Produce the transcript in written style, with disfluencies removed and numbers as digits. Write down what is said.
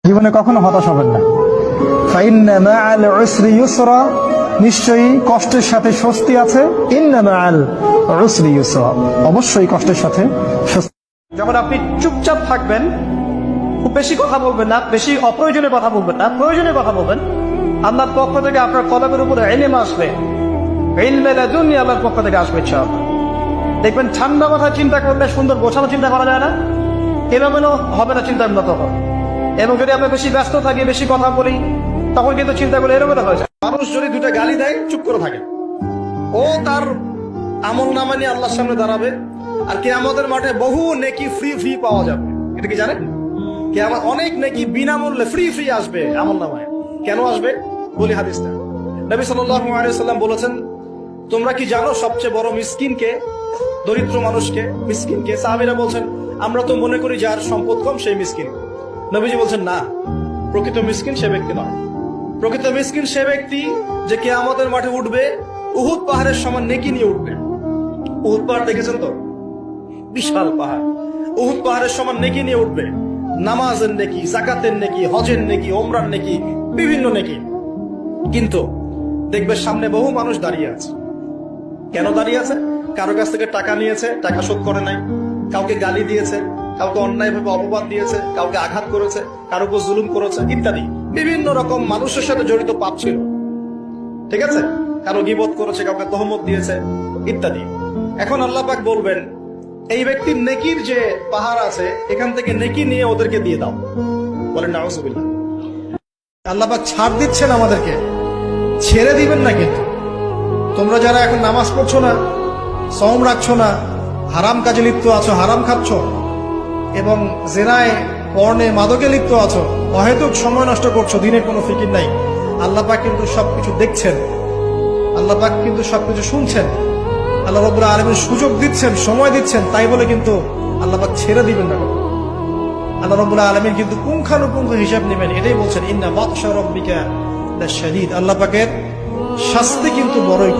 জীবনে কখনো হতাশ হবেন না। ফাইন্না মাআল উসরি ইউসরা, নিশ্চয়ই কষ্টের সাথে স্বস্তি আছে। ইন্না মাআল উসরি ইউসরা, অবশ্যই কষ্টের সাথে স্বস্তি। যখন আপনি চুপচাপ থাকবেন, খুব বেশি কথা বলবেন না, বেশি অপ্রয়োজনীয় কথা বলবেন না, প্রয়োজনীয় কথা বলবেন, আল্লাহর পক্ষ থেকে আপনার কলমের উপরে ইলম আসবে, ইলমে লাদুন্নি আল্লাহর পক্ষ থেকে আসবে ইনশাআল্লাহ। দেখবেন ঠান্ডা কথা চিন্তা করলে সুন্দর গোছানো চিন্তা করা যায় না, এলোমেলো হবে না চিন্তা উন্নত হবে। এবং যদি আমরা বেশি ব্যস্ত থাকি, বেশি কথা বলি, তখন কিন্তু চিন্তাগুলো এলোমেলো হয়ে যায়। মানুষ যদি দুটা গালি দেয়, চুপ করে থাকে, ও তার আমল নামা নিয়ে আল্লাহর সামনে দাঁড়াবে, আর কিয়ামতের মাঠে বহু নেকি ফ্রি ফ্রি পাওয়া যাবে। এটা কি জানেন? কিয়ামত অনেক নেকি বিনামূল্যে ফ্রি ফ্রি আসবে আমল নামায়। কেন আসবে বলি হাদিসটা। নবী সাল্লাল্লাহু আলাইহি ওয়াসাল্লাম বলেছেন, তোমরা কি জানো সবচেয়ে বড় মিসকিনকে, দরিদ্র মানুষকে, মিসকিনকে? সাহাবীরা বলছেন, আমরা তো মনে করি যার সম্পদ কম সেই মিসকিন। নবীজি বলছেন, না, প্রকৃত মিসকিন সে ব্যক্তি নয়। প্রকৃত মিসকিন সে ব্যক্তি যে কিয়ামতের মাঠে উঠবে উহুদ পাহাড়ের সমান নেকি নিয়ে উঠবে। উহুদ পাহাড় দেখেছেন তো? বিশাল পাহাড়। উহুদ পাহাড়ের সমান নেকি নিয়ে উঠবে, নামাজের নেকি, যাকাতের নেকি, হজের নেকি, ওমরার নেকি, বিভিন্ন নেকি। কিন্তু দেখবে সামনে বহু মানুষ দাঁড়িয়ে আছে। কেন দাঁড়িয়ে আছে? কারো কাছ থেকে টাকা নিয়েছে, টাকা শোধ করে নাই, কাউকে গালি দিয়েছে, কাউকে অন্যায়ভাবে অপবাদ দিয়েছে, কাউকে আঘাত করেছে, কারো উপর জুলুম করেছে, ইত্যাদি বিভিন্ন রকম মানুষের সাথে জড়িত পাপ ছিল। ঠিক আছে? কারো গীবত করেছে, কাউকে তহমত দিয়েছে, ইত্যাদি। এখন আল্লাহ পাক বলবেন, এই ব্যক্তির নেকির যে পাহাড় আছে, এখান থেকে নেকি নিয়ে ওদেরকে দিয়ে দাও। বলেন নাউজুবিল্লাহ। আল্লাহ পাক ছাড় দিচ্ছেন আমাদেরকে, ছেড়ে দিবেন না। কিন্তু তোমরা যারা এখন নামাজ পড়ছো না, সওম রাখছো না, হারাম কাজে লিপ্ত আছো, হারাম খাচ্ছ, এবং জেনায়, পর্নে, মাদকে লিপ্ত আছো, অহেতুক সময় নষ্ট করছো, দিনের কোনো ফিকির নাই, আল্লাহ পাক কিন্তু সবকিছু দেখছেন, আল্লাহ পাক কিন্তু সবকিছু শুনছেন। আল্লাহ রাব্বুল আলামিন সুযোগ দিচ্ছেন, সময় দিচ্ছেন, তাই বলে কিন্তু আল্লাহ পাক ছেড়ে দিবেন না। আল্লাহ রাব্বুল আলামিন কিন্তু পুঙ্খানুপুঙ্খ হিসাব নেবেন। এটাই বলছেন, ইন্না বাতশা রাব্বিকা লাশাদীদ, আল্লাহ পাকের শাস্তি কিন্তু বড়ই